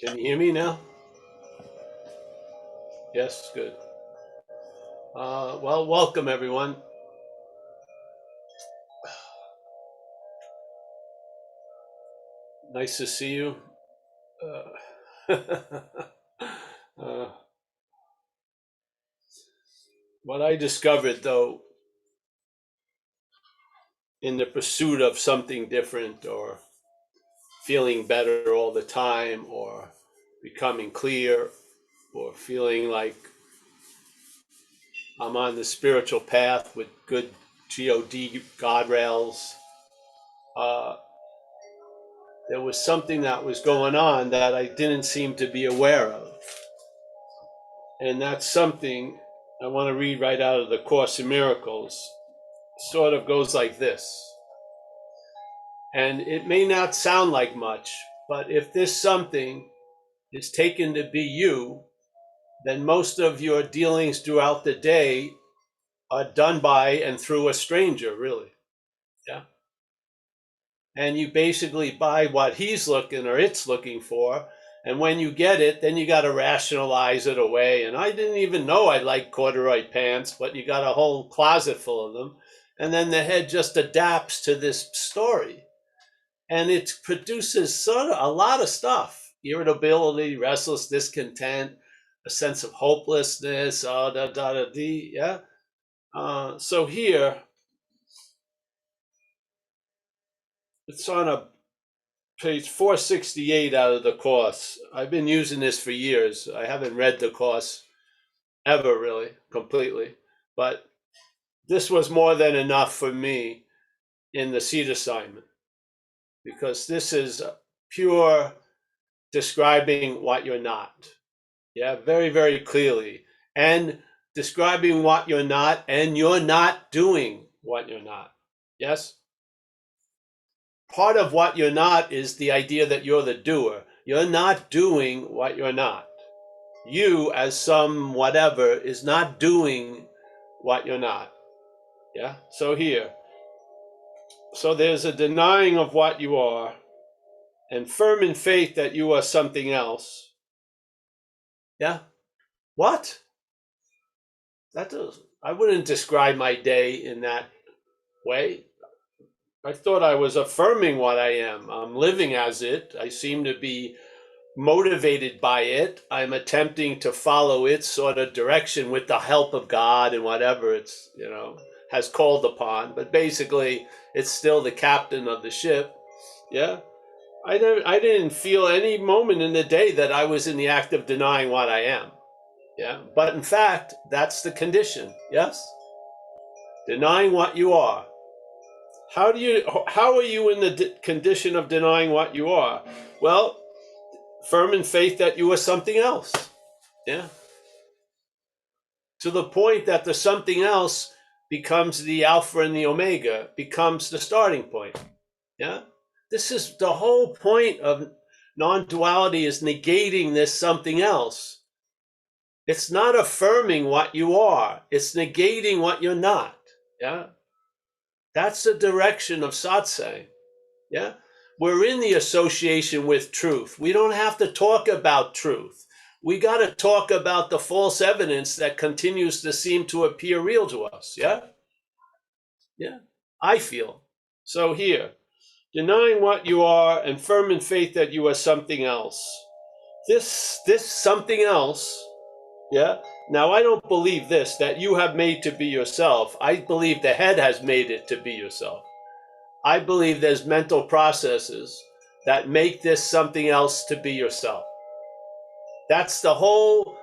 Can you hear me now? Yes, good. Well, welcome everyone. Nice to see you. Uh, what I discovered, though, in the pursuit of something different or feeling better all the time or becoming clear or feeling like I'm on the spiritual path with good God guardrails, uh, there was something that was going on that I didn't seem to be aware of. And that's something I want to read right out of the Course in Miracles. Sort of goes like this. And it may not sound like much, but if this something is taken to be you, then most of your dealings throughout the day are done by and through a stranger, really. Yeah. And you basically buy what he's looking or it's looking for. And when you get it, then you got to rationalize it away. And I didn't even know I liked corduroy pants, but you got a whole closet full of them. And then the head just adapts to this story. And it produces sort of a lot of stuff: irritability, restless, discontent, a sense of hopelessness, yeah. So here, it's on a page 468 out of the Course. I've been using this for years. I haven't read the Course ever really, completely. But this was more than enough for me in the seed assignment, because this is pure describing what you're not. Yeah, very, very clearly. And describing what you're not, and you're not doing what you're not. Yes? Part of what you're not is the idea that you're the doer. You're not doing what you're not. You, as some whatever, is not doing what you're not. Yeah? So here. So there's a denying of what you are, and firm in faith that you are something else. Yeah? What? I wouldn't describe my day in that way. I thought I was affirming what I am. I'm living as it. I seem to be motivated by it. I'm attempting to follow its sort of direction with the help of God and whatever it's, has called upon. But basically, it's still the captain of the ship. Yeah. I didn't feel any moment in the day that I was in the act of denying what I am. Yeah. But in fact, that's the condition. Yes. Denying what you are. How are you in the condition of denying what you are? Well, firm in faith that you are something else. Yeah. To the point that the something else becomes the alpha and the omega, becomes the starting point. Yeah. This is the whole point of non-duality, is negating this something else. It's not affirming what you are. It's negating what you're not. Yeah. That's the direction of satsang. Yeah. We're in the association with truth. We don't have to talk about truth. We got to talk about the false evidence that continues to seem to appear real to us. Yeah. Yeah. I feel. So here, denying what you are and firm in faith that you are something else. This something else. Yeah. Now, I don't believe this, that you have made to be yourself. I believe the head has made it to be yourself. I believe there's mental processes that make this something else to be yourself. That's the whole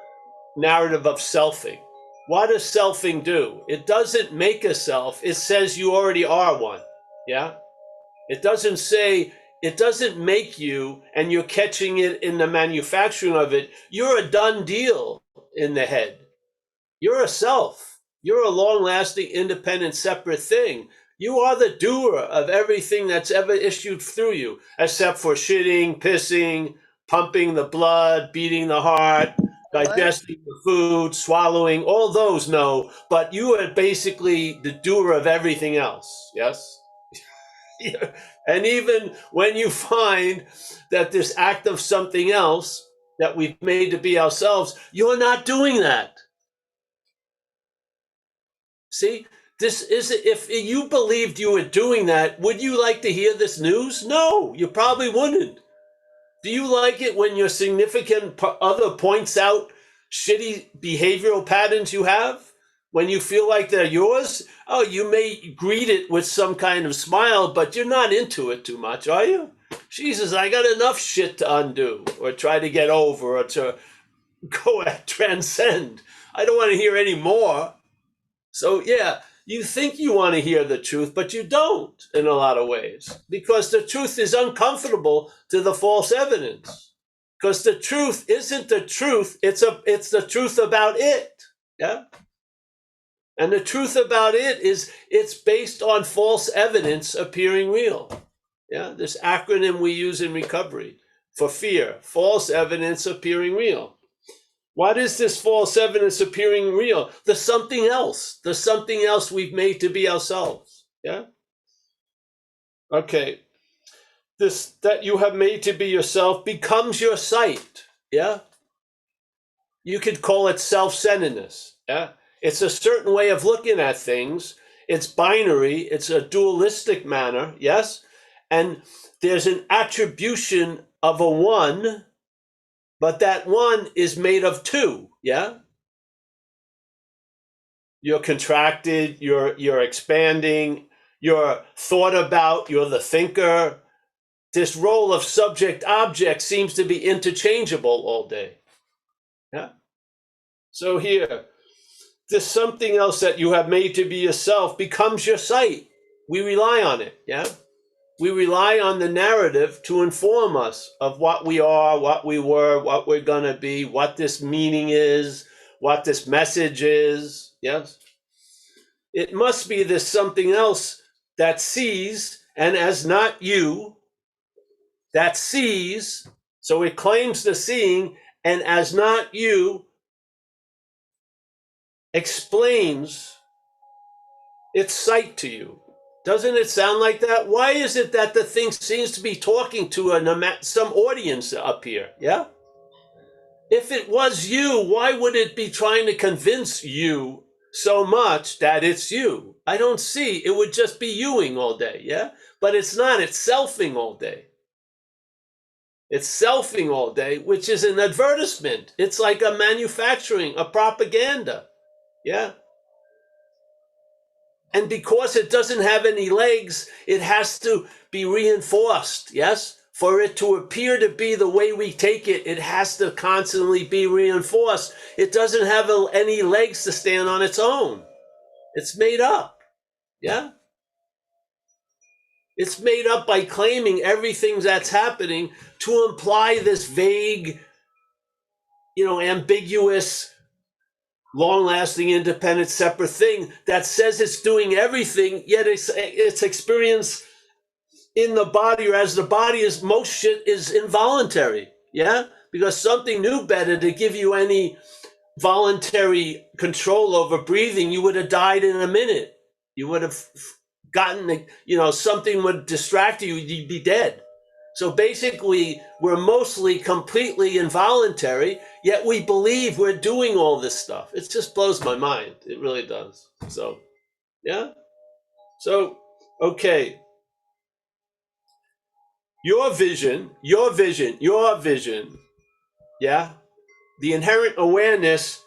narrative of selfing. What does selfing do? It doesn't make a self. It says you already are one. Yeah. It doesn't make you and you're catching it in the manufacturing of it. You're a done deal in the head. You're a self. You're a long-lasting, independent, separate thing. You are the doer of everything that's ever issued through you, except for shitting, pissing, pumping the blood, beating the heart, digesting the food, swallowing, all those, no. But you are basically the doer of everything else, yes? And even when you find that this act of something else that we've made to be ourselves, you're not doing that. See, this is, if you believed you were doing that, would you like to hear this news? No, you probably wouldn't. Do you like it when your significant other points out shitty behavioral patterns you have? When you feel like they're yours? Oh, you may greet it with some kind of smile, but you're not into it too much, are you? Jesus, I got enough shit to undo or try to get over or to go and transcend. I don't want to hear any more. So, yeah, you think you want to hear the truth, but you don't in a lot of ways, because the truth is uncomfortable to the false evidence. Because the truth isn't the truth, it's the truth about it. Yeah? And the truth about it is it's based on false evidence appearing real. Yeah? This acronym we use in recovery for fear, false evidence appearing real. What is this false evidence appearing real? The something else we've made to be ourselves. Yeah? Okay. This that you have made to be yourself becomes your sight. Yeah? You could call it self-centeredness. Yeah? It's a certain way of looking at things. It's binary. It's a dualistic manner. Yes? And there's an attribution of a one, but that one is made of two. Yeah? You're contracted, you're expanding, you're thought about, you're the thinker. This role of subject-object seems to be interchangeable all day. Yeah? So here, this something else that you have made to be yourself becomes your sight. We rely on it, yeah? We rely on the narrative to inform us of what we are, what we were, what we're gonna be, what this meaning is, what this message is, yes? It must be this something else that sees, and as not you, that sees, so it claims the seeing, and as not you, explains its sight to you. Doesn't it sound like that? Why is it that the thing seems to be talking to some audience up here? Yeah? If it was you, why would it be trying to convince you so much that it's you? I don't see. It would just be youing all day, yeah? But it's not. It's selfing all day. It's selfing all day, which is an advertisement. It's like a manufacturing, a propaganda, yeah? And because it doesn't have any legs, it has to be reinforced, yes? For it to appear to be the way we take it, it has to constantly be reinforced. It doesn't have any legs to stand on its own. It's made up, yeah? It's made up by claiming everything that's happening to imply this vague, ambiguous, long-lasting, independent, separate thing that says it's doing everything, yet its experience in the body, or as the body is, most shit is involuntary, yeah? Because something knew better to give you any voluntary control over breathing, you would have died in a minute. You would have gotten, something would distract you, you'd be dead. So basically, we're mostly completely involuntary, yet we believe we're doing all this stuff. It just blows my mind. It really does. So, yeah? So, okay. Your vision, yeah? The inherent awareness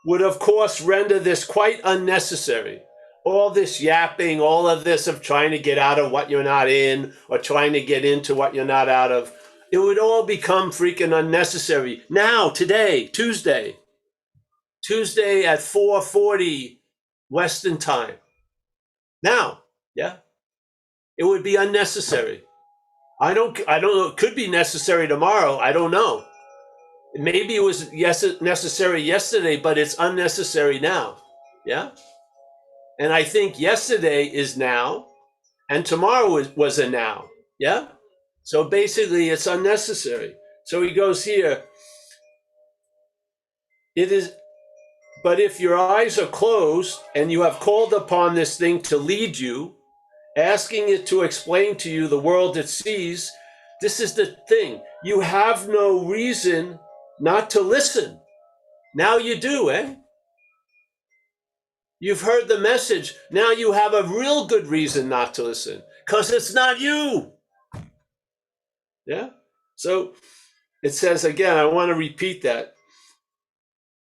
would, of course, render this quite unnecessary. All this yapping, all of this of trying to get out of what you're not in or trying to get into what you're not out of, it would all become freaking unnecessary. Now, today, Tuesday at 4:40 Western time. Now, yeah? It would be unnecessary. I don't know. It could be necessary tomorrow. I don't know. Maybe it was necessary yesterday, but it's unnecessary now. Yeah? And I think yesterday is now, and tomorrow was a now. Yeah? So basically, it's unnecessary. So he goes here. It is, but if your eyes are closed and you have called upon this thing to lead you, asking it to explain to you the world it sees, this is the thing. You have no reason not to listen. Now you do, eh? You've heard the message. Now you have a real good reason not to listen because it's not you. Yeah? So it says again, I want to repeat that.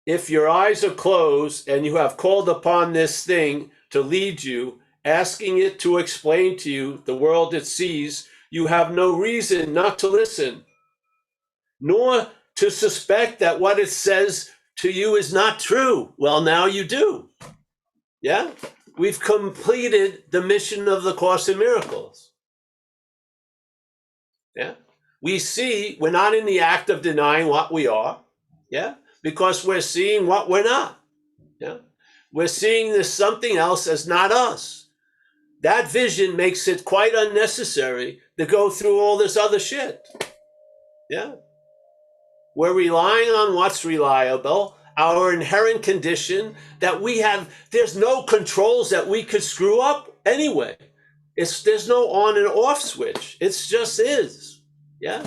If your eyes are closed and you have called upon this thing to lead you, asking it to explain to you the world it sees, you have no reason not to listen, nor to suspect that what it says to you is not true. Well, now you do. Yeah? We've completed the mission of the Course in Miracles. Yeah? We see we're not in the act of denying what we are. Yeah? Because we're seeing what we're not. Yeah? We're seeing this something else as not us. That vision makes it quite unnecessary to go through all this other shit. Yeah? We're relying on what's reliable, our inherent condition that we have. There's no controls that we could screw up anyway. There's no on and off switch. It just is. Yeah.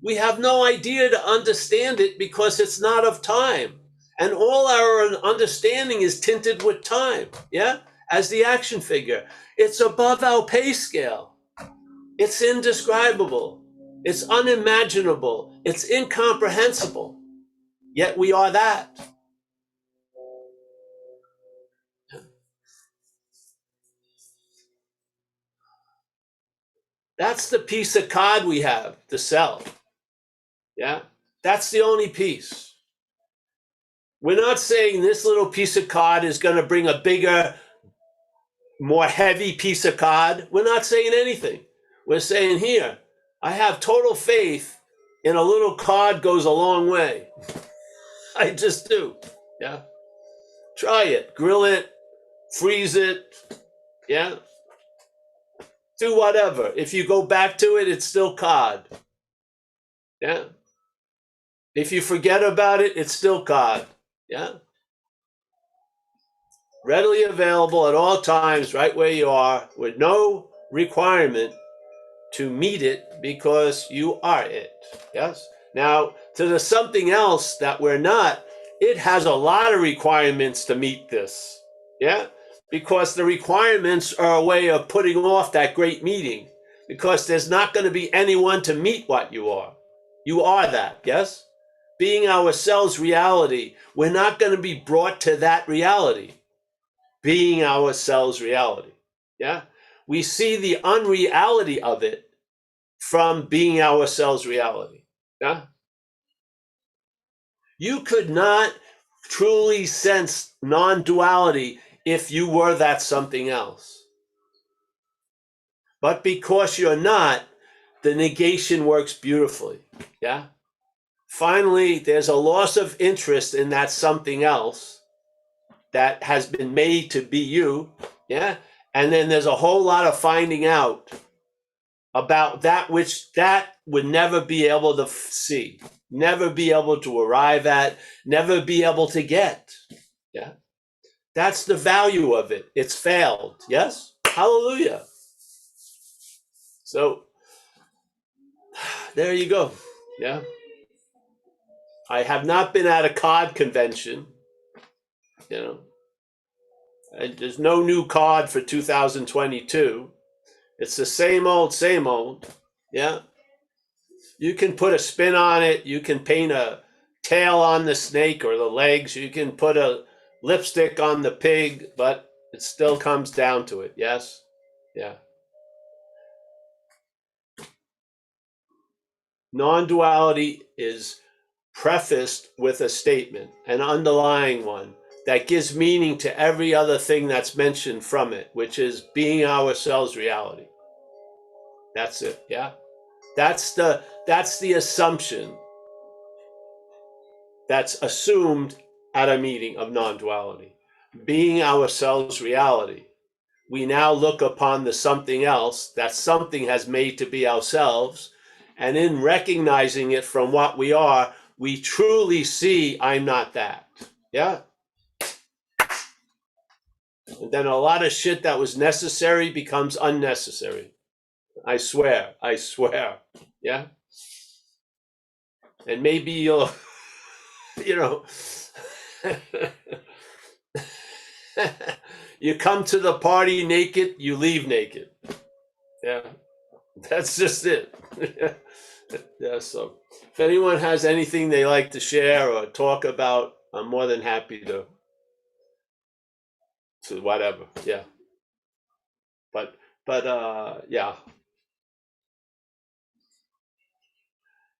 We have no idea to understand it because it's not of time. And all our understanding is tinted with time. Yeah. As the action figure. It's above our pay scale. It's indescribable. It's unimaginable. It's incomprehensible. Yet we are that. That's the piece of cod we have to sell. Yeah. That's the only piece. We're not saying this little piece of cod is going to bring a bigger, more heavy piece of cod. We're not saying anything. We're saying here, I have total faith in a little cod goes a long way. I just do. Yeah. Try it. Grill it. Freeze it. Yeah. Do whatever. If you go back to it, it's still cod. Yeah. If you forget about it, it's still cod. Yeah. Readily available at all times, right where you are, with no requirement to meet it because you are it. Yes. Now, to the something else that we're not, it has a lot of requirements to meet this. Yeah. Because the requirements are a way of putting off that great meeting because there's not going to be anyone to meet what you are. You are that. Yes. Being ourselves reality, we're not going to be brought to that reality. Being ourselves reality. Yeah. We see the unreality of it from being ourselves reality. Yeah. You could not truly sense non-duality if you were that something else. But because you're not, the negation works beautifully. Yeah. Finally, there's a loss of interest in that something else that has been made to be you. Yeah. And then there's a whole lot of finding out about that which that would never be able to see, never be able to arrive at, never be able to get. Yeah. That's the value of it. It's failed. Yes. Hallelujah. So there you go. Yeah. I have not been at a COD convention. You know, and there's no new COD for 2022. It's the same old, same old. Yeah. You can put a spin on it. You can paint a tail on the snake or the legs. You can put a lipstick on the pig, but it still comes down to it. Yes? Yeah. Non-duality is prefaced with a statement, an underlying one that gives meaning to every other thing that's mentioned from it, which is being ourselves reality. That's it. Yeah. That's the assumption that's assumed at a meeting of non-duality. Being ourselves reality. We now look upon the something else that something has made to be ourselves, and in recognizing it from what we are, we truly see I'm not that. Yeah? And then a lot of shit that was necessary becomes unnecessary. I swear. Yeah? And maybe you'll you know, you come to the party naked, you leave naked. Yeah, that's just it. Yeah, so if anyone has anything they like to share or talk about, I'm more than happy to whatever. Yeah. But yeah.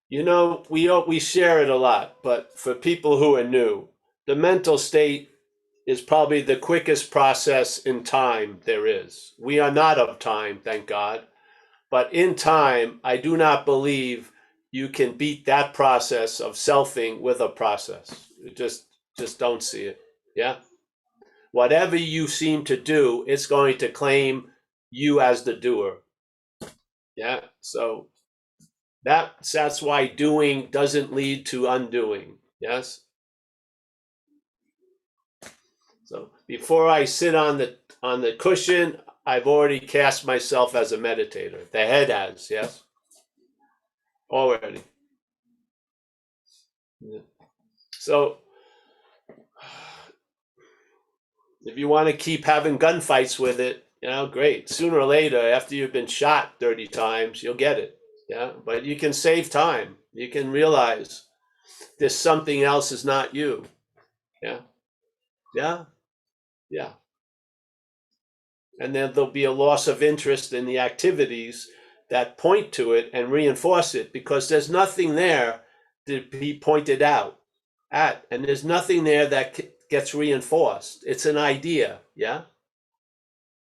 We share it a lot, but for people who are new, the mental state is probably the quickest process in time there is. We are not of time, thank God. But in time, I do not believe you can beat that process of selfing with a process. Just don't see it. Yeah. Whatever you seem to do, it's going to claim you as the doer. Yeah. So that's why doing doesn't lead to undoing. Yes. So before I sit on the cushion, I've already cast myself as a meditator. The head has, yes, already. Yeah. So if you want to keep having gunfights with it, great. Sooner or later, after you've been shot 30 times, you'll get it. Yeah. But you can save time. You can realize there's something else is not you. Yeah. Yeah. Yeah. And then there'll be a loss of interest in the activities that point to it and reinforce it because there's nothing there to be pointed out at, and there's nothing there that gets reinforced. It's an idea. Yeah.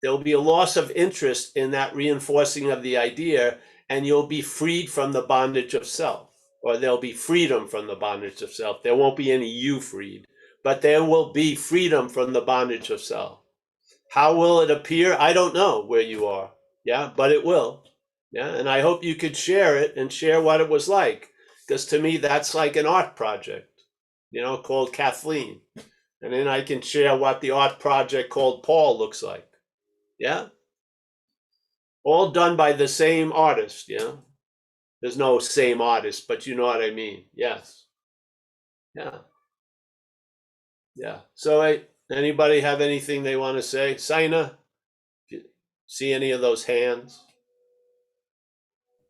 There'll be a loss of interest in that reinforcing of the idea, and you'll be freed from the bondage of self, or there'll be freedom from the bondage of self. There won't be any you freed, but there will be freedom from the bondage of self. How will it appear? I don't know where you are. Yeah, but it will. Yeah, and I hope you could share it and share what it was like, because to me that's like an art project, called Kathleen, and then I can share what the art project called Paul looks like. Yeah, all done by the same artist. There's no same artist, but you know what I mean. Yes. Yeah. Yeah. So, anybody have anything they want to say? Saina, see any of those hands?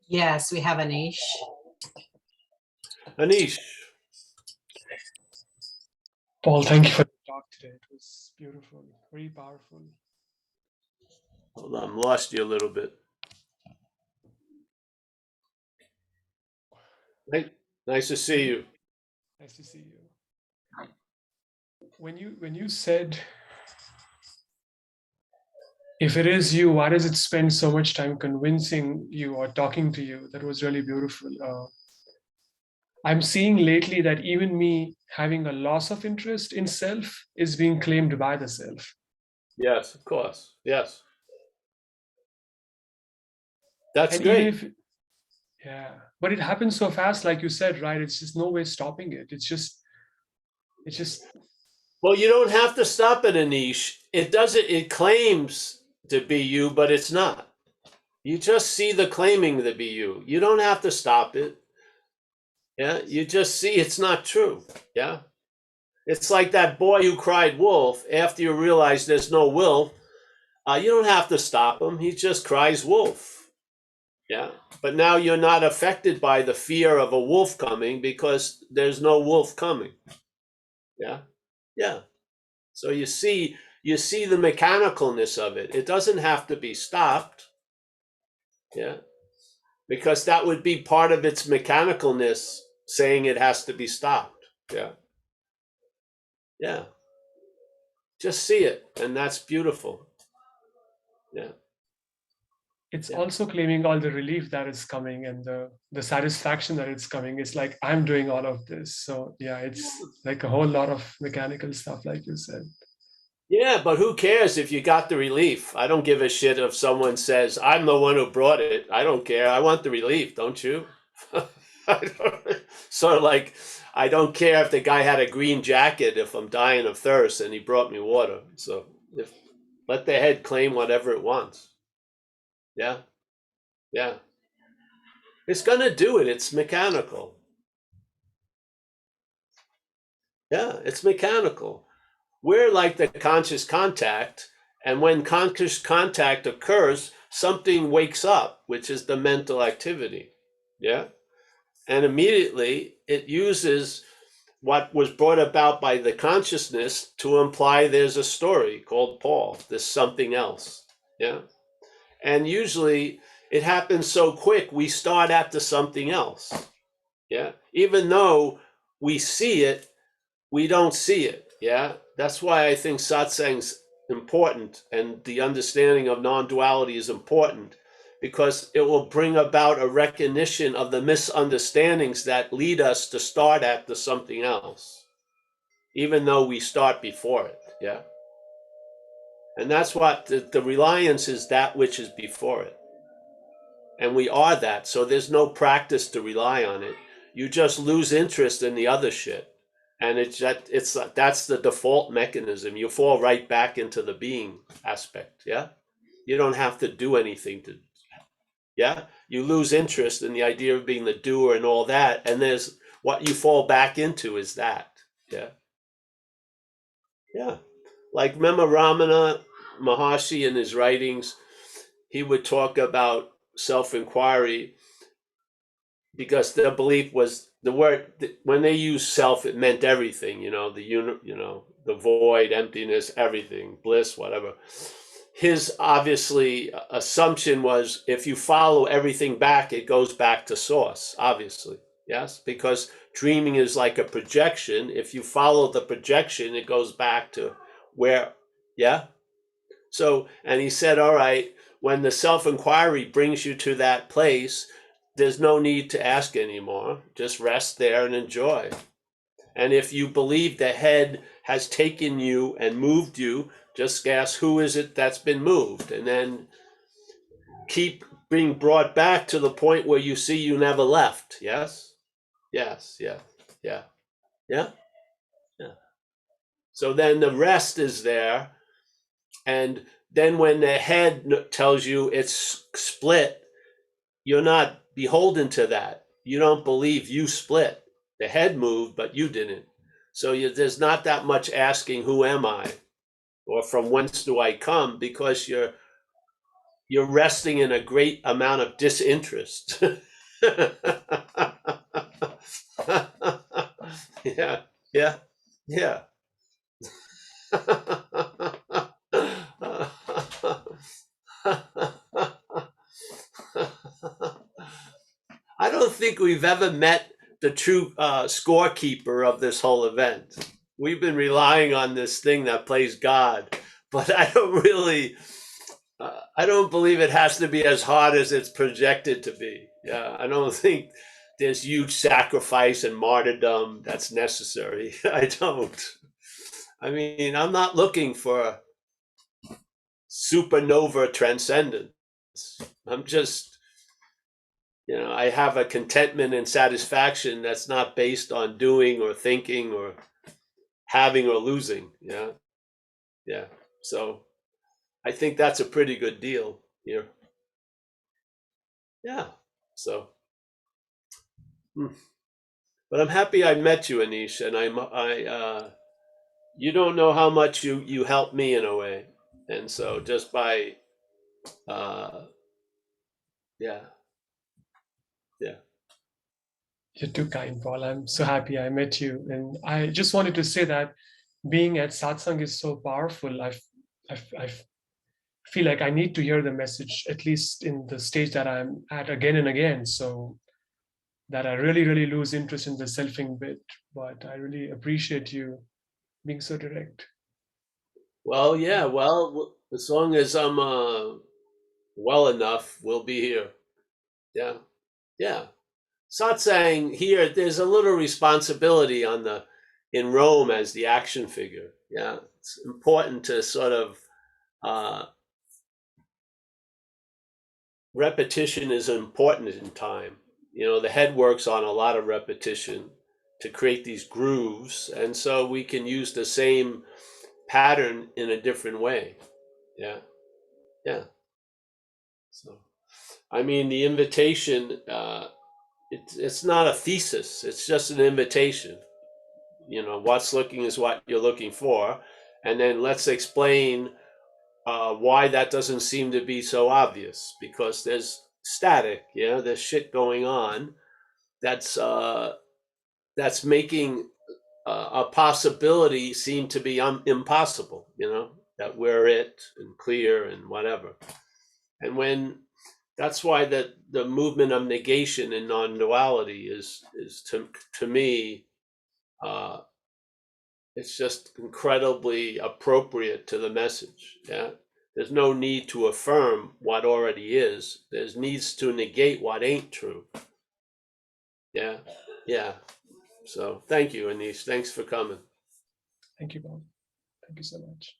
Yes, we have Anish. Anish. Paul, thank you for the talk today. It was beautiful, very powerful. Hold on, lost you a little bit. Hey, nice to see you. Nice to see you. When you said, if it is you, why does it spend so much time convincing you or talking to you? That was really beautiful. I'm seeing lately that even me having a loss of interest in self is being claimed by the self. Yes, of course. Yes. That's And great. even if, yeah, but it happens so fast, like you said, right? It's just no way stopping it. It's just. Well, you don't have to stop at a niche. It claims to be you, but it's not. You just see the claiming to be you. You don't have to stop it. Yeah. You just see it's not true. Yeah. It's like that boy who cried wolf after you realize there's no wolf. You don't have to stop him. He just cries wolf. Yeah. But now you're not affected by the fear of a wolf coming because there's no wolf coming. Yeah. Yeah. So you see the mechanicalness of it. It doesn't have to be stopped. Yeah. Because that would be part of its mechanicalness saying it has to be stopped. Yeah. Yeah. Just see it. And that's beautiful. Yeah. It's Yeah. also claiming all the relief that is coming and the satisfaction that it's coming. It's like, I'm doing all of this. So yeah, it's like a whole lot of mechanical stuff, like you said. Yeah, but who cares if you got the relief? I don't give a shit if someone says, I'm the one who brought it. I don't care. I want the relief, don't you? Sort of like, I don't care if the guy had a green jacket if I'm dying of thirst and he brought me water. So let the head claim whatever it wants. Yeah. Yeah. It's going to do it. It's mechanical. Yeah, it's mechanical. We're like the conscious contact, and when conscious contact occurs, something wakes up, which is the mental activity. Yeah. And immediately it uses what was brought about by the consciousness to imply there's a story called Paul, this something else. Yeah. And usually it happens so quick, we start at the something else. Yeah. Even though we see it, we don't see it. Yeah. That's why I think satsang's important and the understanding of non-duality is important, because it will bring about a recognition of the misunderstandings that lead us to start at the something else, even though we start before it. Yeah. And that's what the reliance is, that which is before it. And we are that. So there's no practice to rely on it. You just lose interest in the other shit. And it's that's the default mechanism. You fall right back into the being aspect. Yeah. You don't have to do anything to, yeah. You lose interest in the idea of being the doer and all that. And there's what you fall back into is that. Yeah. Yeah. Like remember Ramana Maharshi in his writings, he would talk about self-inquiry, because their belief was the word, when they used self, it meant everything, the void, emptiness, everything, bliss, whatever. His obviously assumption was if you follow everything back, it goes back to source, obviously. Yes, because dreaming is like a projection. If you follow the projection, it goes back to where, yeah. So, and he said, all right, when the self-inquiry brings you to that place, there's no need to ask anymore. Just rest there and enjoy. And if you believe the head has taken you and moved you, just ask, who is it that's been moved? And then keep being brought back to the point where you see you never left. Yes? Yes, yeah, yeah, yeah, yeah. So then the rest is there. And then when the head tells you it's split, you're not beholden to that. You don't believe you split. The head moved, but you didn't. So there's not that much asking, who am I? Or from whence do I come? Because you're resting in a great amount of disinterest. Yeah, yeah, yeah. I don't think we've ever met the true scorekeeper of this whole event. We've been relying on this thing that plays God, but I don't believe it has to be as hard as it's projected to be. Yeah, I don't think there's huge sacrifice and martyrdom that's necessary. I don't. I mean, I'm not looking for supernova transcendence. I'm just, I have a contentment and satisfaction that's not based on doing or thinking or having or losing. Yeah. Yeah. So I think that's a pretty good deal here. Yeah. So, but I'm happy I met you, Anish, and you don't know how much you helped me in a way. And so just by, uh, yeah, yeah. You're too kind, Paul. I'm so happy I met you. And I just wanted to say that being at satsang is so powerful. I feel like I need to hear the message, at least in the stage that I'm at, again and again. So that I really, really lose interest in the selfing bit. But I really appreciate you being so direct. Well, yeah, well, as long as I'm well enough, we'll be here. Yeah. Yeah. Satsang here, there's a little responsibility in Rome as the action figure. Yeah. It's important to sort of, uh, repetition is important in time. The head works on a lot of repetition to create these grooves. And so we can use the same pattern in a different way. Yeah. Yeah. So, I mean, the invitation, it's not a thesis, it's just an invitation. what's looking is what you're looking for, and then let's explain why that doesn't seem to be so obvious, because there's static, there's shit going on that's making a possibility seem to be impossible, that we're it and clear and whatever. And when that's why the movement of negation and non-duality is to me, uh, it's just incredibly appropriate to the message. Yeah, there's no need to affirm what already is. There's needs to negate what ain't true. Yeah, yeah. So thank you, Anish. Thanks for coming. Thank you, Bob. Thank you so much.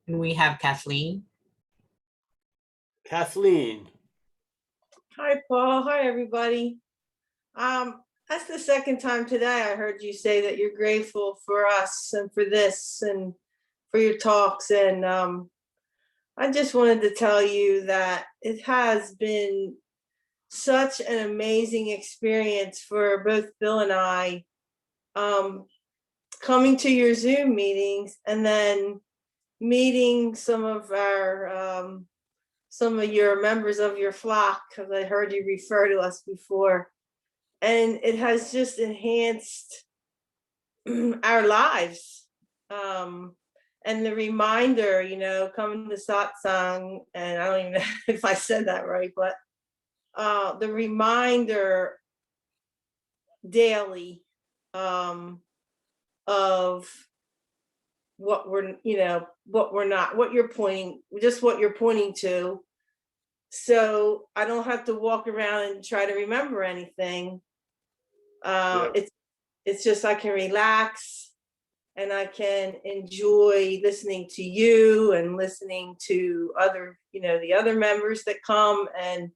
And we have Kathleen. Kathleen. Hi, Paul. Hi, everybody. That's the second time today I heard you say that you're grateful for us and for this and for your talks. And I just wanted to tell you that it has been such an amazing experience for both Bill and I, coming to your Zoom meetings and then meeting some of your members of your flock, because I heard you refer to us before. And it has just enhanced our lives. And the reminder, coming to Satsang, and I don't even know if I said that right, but the reminder daily of what we're not, what you're pointing to. So I don't have to walk around and try to remember anything. It's just I can relax and I can enjoy listening to you and listening to other, the other members that come. And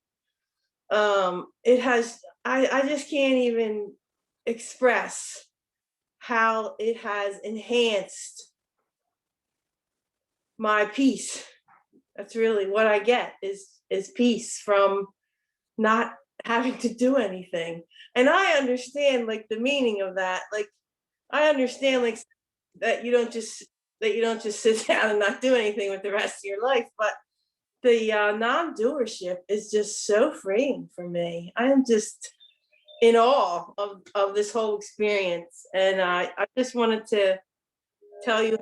it has, I just can't even express how it has enhanced my peace. That's really what I get is peace from not having to do anything. And I understand like the meaning of that. Like I understand like that you don't just sit down and not do anything with the rest of your life, but the non-doership is just so freeing for me. I am just in awe of this whole experience. And I just wanted to tell you,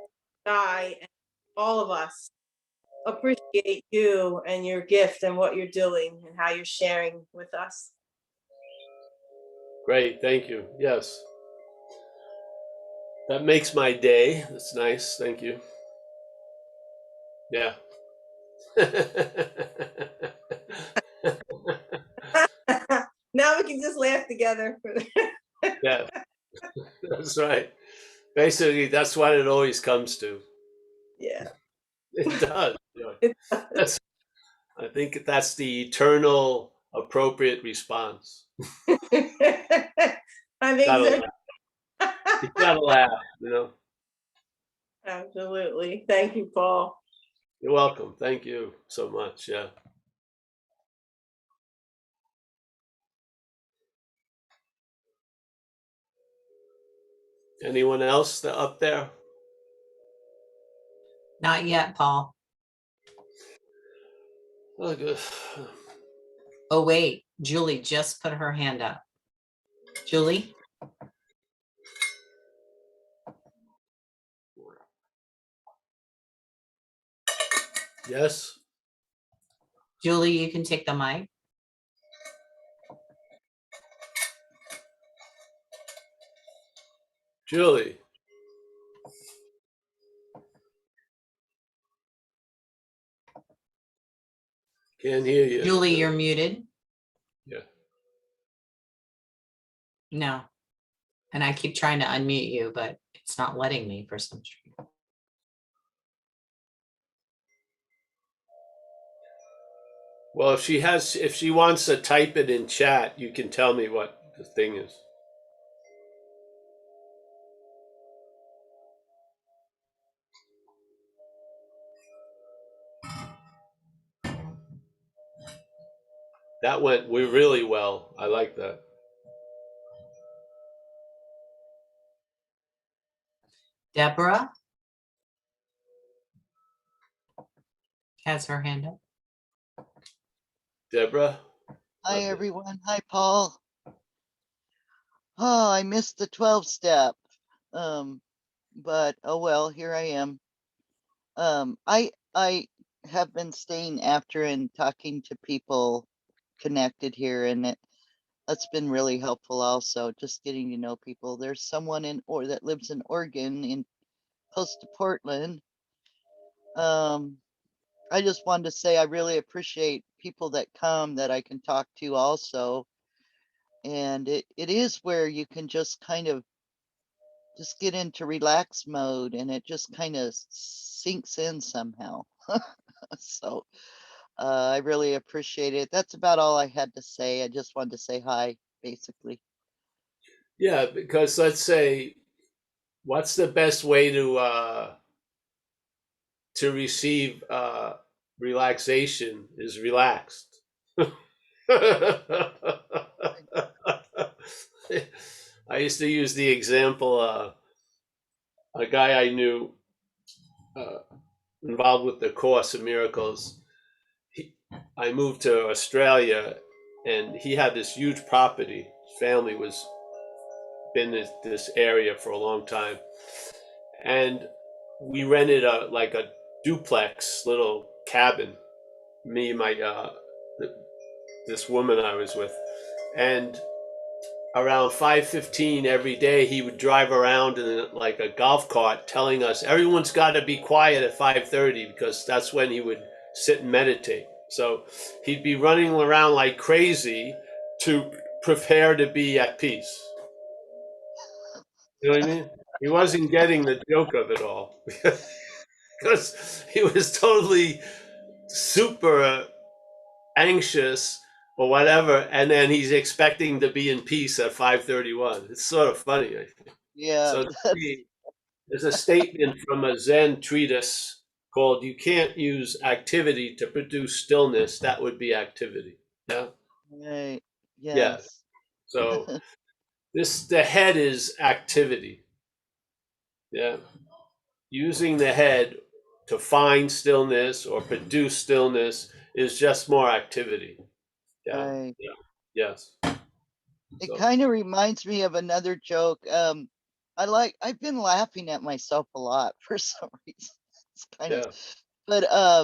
I and all of us appreciate you and your gift and what you're doing and how you're sharing with us. Great, thank you. Yes. That makes my day. That's nice. Thank you. Yeah. Now we can just laugh together. Yeah, that's right. Basically, that's what it always comes to. Yeah. It does. That's, I think that's the eternal appropriate response. I think Gotta so. laugh. You gotta laugh, Absolutely. Thank you, Paul. You're welcome. Thank you so much. Yeah. Anyone else up there? Not yet, Paul. Oh, good. Oh, wait. Julie just put her hand up. Julie? Yes. Julie, you can take the mic. Julie. Can't hear you. Julie, you're muted. Yeah. No. And I keep trying to unmute you, but it's not letting me for some reason. Well, if she wants to type it in chat, you can tell me what the thing is. That went really well. I like that. Deborah has her hand up. Deborah? Hi, Okay. everyone. Hi, Paul. Oh, I missed the 12 step. But oh well, here I am. I have been staying after and talking to people connected here, and that's been really helpful also, just getting to know people. There's someone that lives in Oregon in close to Portland. I just wanted to say I really appreciate people that come that I can talk to also. And it is where you can just kind of just get into relax mode and it just kind of sinks in somehow. So I really appreciate it. That's about all I had to say. I just wanted to say hi, basically. Yeah, because let's say, what's the best way to receive relaxation is relaxed. I used to use the example, a guy I knew uh, involved with the Course in Miracles. He, I moved to Australia, and he had this huge property. His family was been this area for a long time, and we rented a duplex little cabin. Me and my this woman I was with, and around 5:15 every day he would drive around in like a golf cart telling us everyone's got to be quiet at 5:30 because that's when he would sit and meditate. So he'd be running around like crazy to prepare to be at peace. You know what I mean? He wasn't getting the joke of it all because he was totally super anxious or whatever, and then he's expecting to be in peace at 5:31. It's sort of funny, I think. Yeah, So there's a statement from a Zen treatise called "You can't use activity to produce stillness. That would be activity." Yeah, right. yeah. Yes. So the head is activity. Yeah, using the head to find stillness or produce stillness is just more activity. Yeah, Right. yeah, yes. It So kind of reminds me of another joke. I've been laughing at myself a lot for some reason. It's kind of, yeah.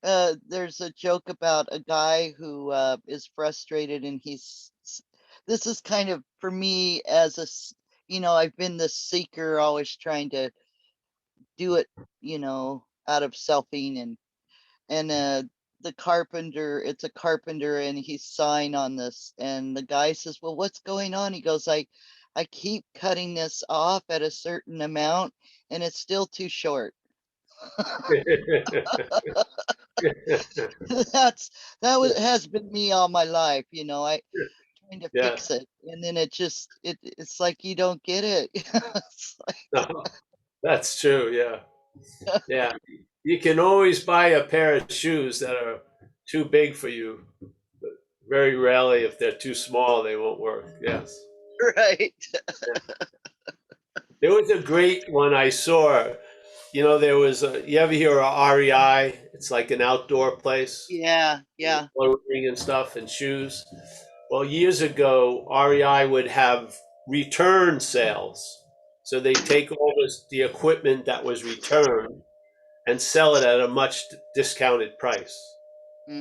but there's a joke about a guy who is frustrated and this is kind of for me as I've been the seeker, always trying to do it, out of selfing and the carpenter, it's a carpenter and he's sawing on this and the guy says, well, what's going on? He goes, I keep cutting this off at a certain amount and it's still too short. Has been me all my life, I trying to Yeah, fix it and then it's like you don't get it. It's like, no, that's true. Yeah, yeah. You can always buy a pair of shoes that are too big for you. But very rarely, if they're too small, they won't work. Yes. right. There was a great one I saw. There was you ever hear of REI? It's like an outdoor place, Yeah, yeah. clothing and stuff and shoes. Well, years ago, REI would have return sales. So they take all the equipment that was returned and sell it at a much discounted price.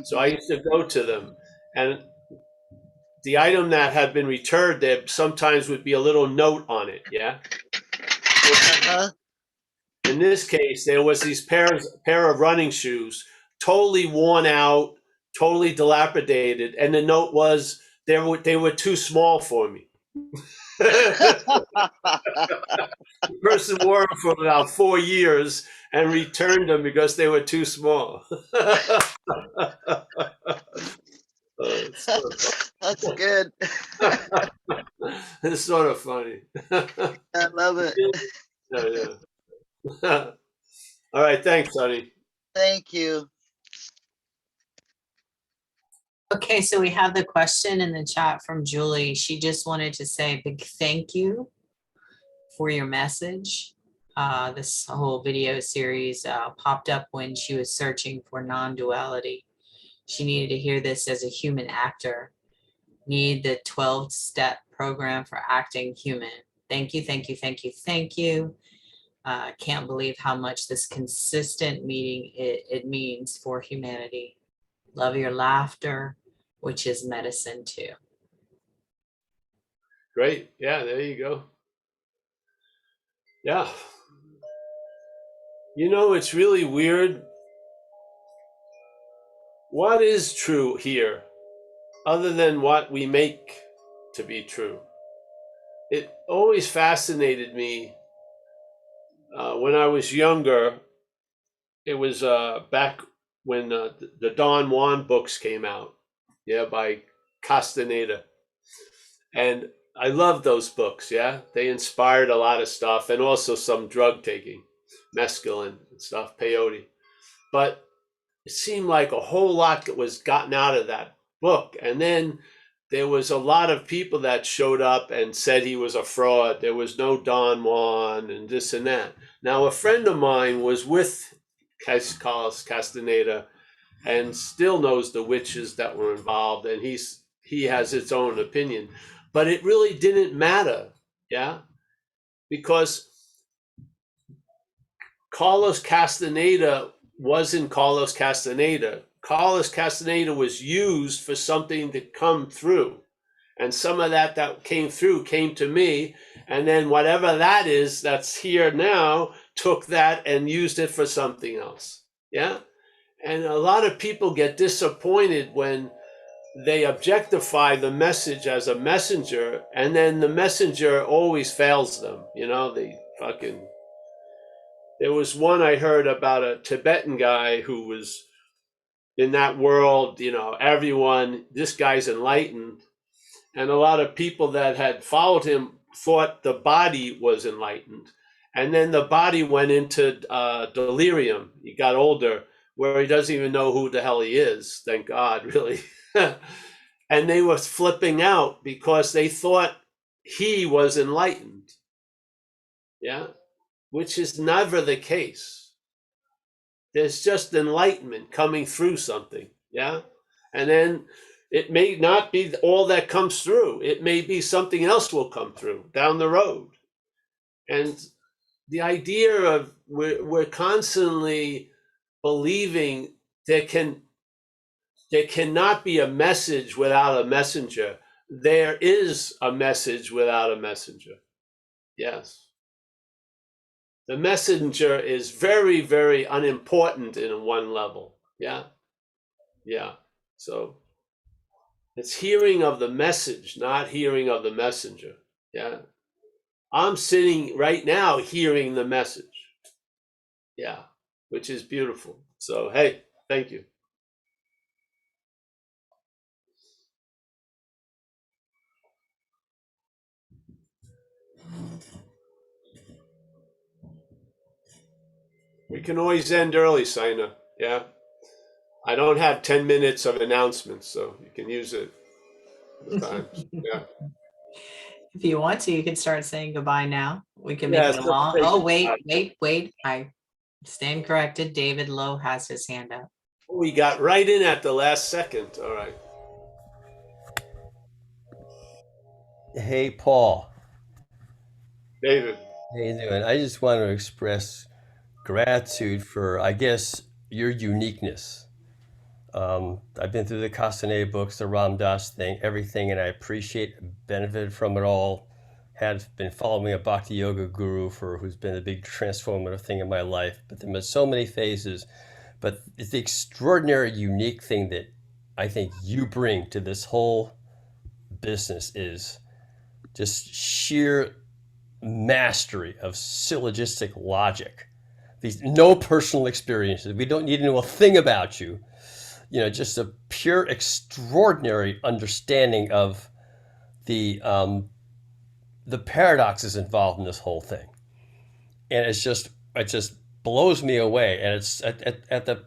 So I Mm-hmm. used to go to them, and the item that had been returned, there sometimes would be a little note on it. Yeah. Uh-huh. In this case, there was these pair of running shoes, totally worn out, totally dilapidated, and the note was they were too small for me. The person wore them for about 4 years and returned them because they were too small. It's sort of That's good. funny. It's sort of funny. I love it. Yeah, yeah. All right, thanks, honey. Thank you. Okay, so we have the question in the chat from Julie. She just wanted to say a big thank you for your message. This whole video series popped up when she was searching for non-duality. She needed to hear this as a human actor. Need the 12-step program for acting human. Thank you, thank you, thank you, thank you. Can't believe how much this consistent meeting it means for humanity. Love your laughter, which is medicine too. Great. Yeah, there you go. Yeah. You know, it's really weird. What is true here other than what we make to be true? It always fascinated me when I was younger. It was back when the Don Juan books came out, yeah, by Castaneda. And I love those books, yeah. They inspired a lot of stuff and also some drug taking, mescaline and stuff, peyote. But it seemed like a whole lot that was gotten out of that book. And then there was a lot of people that showed up and said he was a fraud. There was no Don Juan and this and that. Now, a friend of mine was with Carlos Castaneda and still knows the witches that were involved, and he has its own opinion. But it really didn't matter, yeah? Because Carlos Castaneda wasn't Carlos Castaneda. Carlos Castaneda was used for something to come through. And some of that came through came to me. And then whatever that is that's here now took that and used it for something else. Yeah. And a lot of people get disappointed when they objectify the message as a messenger, and then the messenger always fails them. You know, there was one I heard about a Tibetan guy who was in that world, you know, this guy's enlightened. And a lot of people that had followed him thought the body was enlightened. And then the body went into delirium. He got older, where he doesn't even know who the hell he is. Thank God, really. And they were flipping out because they thought he was enlightened. Yeah. Which is never the case. There's just enlightenment coming through something. Yeah. And then it may not be all that comes through. It may be something else will come through down the road. And the idea of we're constantly believing there cannot be a message without a messenger. There is a message without a messenger. Yes. The messenger is very, very unimportant in one level. Yeah. Yeah. So it's hearing of the message, not hearing of the messenger. Yeah. I'm sitting right now hearing the message. Yeah. Which is beautiful. So, hey, thank you. We can always end early, Sina. Yeah. I don't have 10 minutes of announcements, so you can use it the times. Yeah. If you want to, you can start saying goodbye now. We can make Yes, it a let's long. say Oh, goodbye. wait. I stand corrected. David Lowe has his hand up. We got right in at the last second. All right. Hey, Paul. David. How you doing? I just want to express gratitude for, I guess, your uniqueness. I've been through the Castaneda books, the Ram Dass thing, everything, and I appreciate, benefited from it all. Have been following a Bhakti Yoga guru who's been a big transformative thing in my life. But there have been so many phases. But it's the extraordinary, unique thing that I think you bring to this whole business is just sheer mastery of syllogistic logic. These no personal experiences. We don't need to know a thing about you. You know, just a pure, extraordinary understanding of the paradoxes involved in this whole thing, and it just blows me away. And it's at the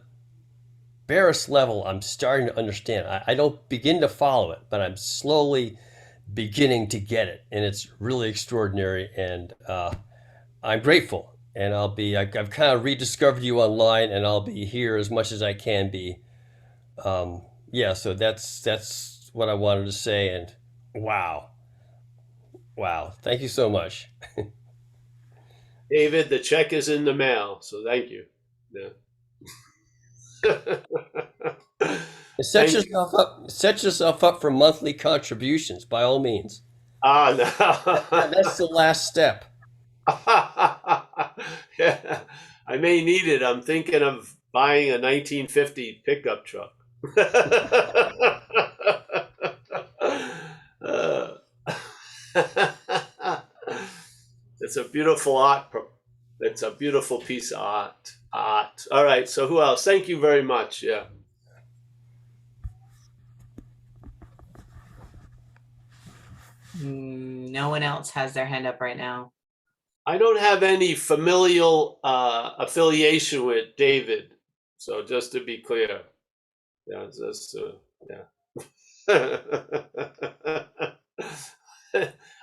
barest level, I'm starting to understand. I don't begin to follow it, but I'm slowly beginning to get it, and it's really extraordinary. And I'm grateful and I've kind of rediscovered you online, and I'll be here as much as I can be. Yeah, so that's what I wanted to say, and wow, thank you so much. David, the check is in the mail, so thank you. Yeah. Set Thank you. yourself up. Set yourself up for monthly contributions, by all means. Ah, That's the last step. no. Yeah, I may need it. I'm thinking of buying a 1950 pickup truck. Uh, it's a beautiful art. It's a beautiful piece of art. All right. So who else? Thank you very much. Yeah. No one else has their hand up right now. I don't have any familial affiliation with David. So just to be clear, yeah, just yeah.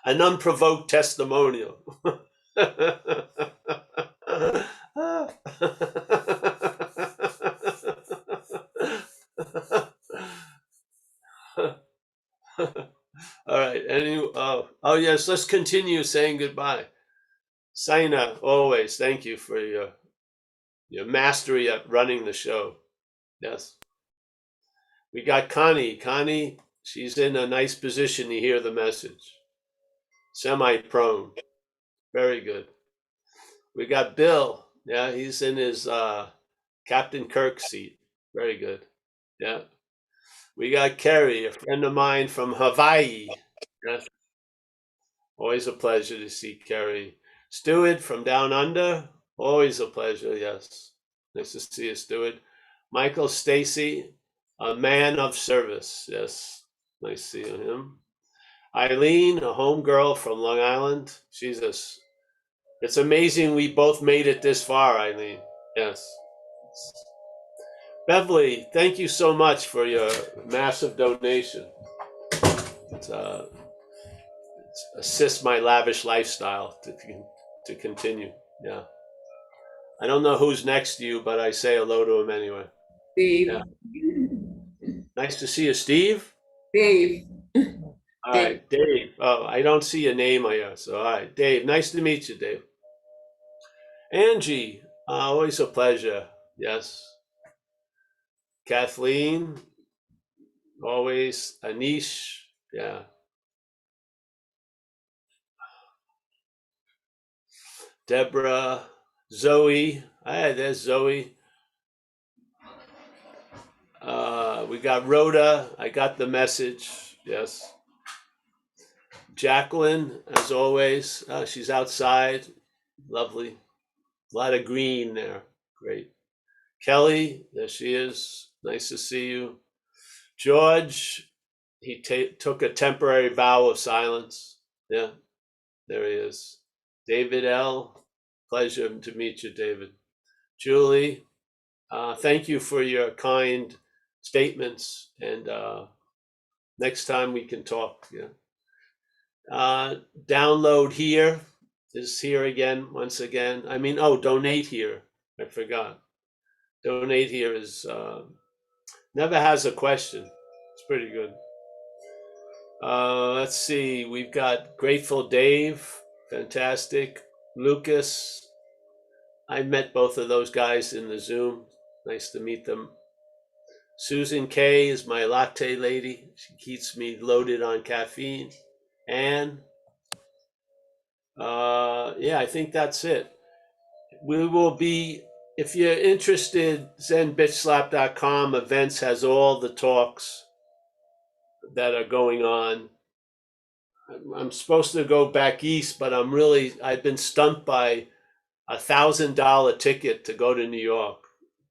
An unprovoked testimonial. All right. Oh yes. Let's continue saying goodbye. Saina, always thank you for your mastery at running the show. Yes. We got Connie. Connie, she's in a nice position to hear the message. Semi-prone. Very good. We got Bill. Yeah, he's in his Captain Kirk seat. Very good. Yeah. We got Kerry, a friend of mine from Hawaii. Yes. Always a pleasure to see Kerry. Stewart from down under. Always a pleasure. Yes. Nice to see you, Stewart. Michael Stacy, a man of service. Yes. Nice seeing him. Eileen, a home girl from Long Island. Jesus. It's amazing we both made it this far, Eileen. Yes. Beverly, thank you so much for your massive donation. It assists my lavish lifestyle to continue. Yeah. I don't know who's next to you, but I say hello to him anyway. Dave. Yeah. Nice to see you, Steve. Dave. All right, Dave. Oh, I don't see a name here. So, all right, Dave. Nice to meet you, Dave. Angie, always a pleasure. Yes. Kathleen, always. Anish, yeah. Deborah, Zoe. Hey, there's Zoe. We got Rhoda. I got the message. Yes. Jacqueline, as always. She's outside. Lovely. A lot of green there. Great. Kelly, there she is. Nice to see you. George, he took a temporary vow of silence. Yeah, there he is. David L., pleasure to meet you, David. Julie, thank you for your kind statements. And next time we can talk. Yeah. Download here is here again, once again. I mean, donate here. I forgot. Donate here is never has a question. It's pretty good. Let's see. We've got Grateful Dave. Fantastic. Lucas. I met both of those guys in the Zoom. Nice to meet them. Susan K is my latte lady. She keeps me loaded on caffeine. And yeah, I think that's it. We will be, if you're interested, zenbitchslap.com events has all the talks that are going on. I'm supposed to go back east, but I've been stumped by $1,000 ticket to go to New York.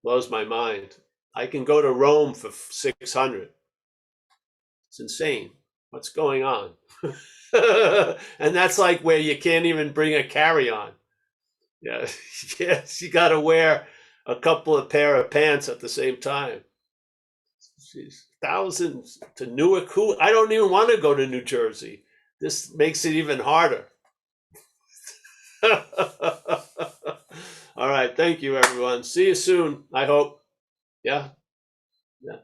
Blows my mind. I can go to Rome for 600. It's insane. What's going on? And that's like where you can't even bring a carry-on. Yeah, yes, you got to wear a couple of pair of pants at the same time. Jeez, thousands to Newark. I don't even want to go to New Jersey. This makes it even harder. right. Thank you, everyone. See you soon. I hope. Yeah. Yeah.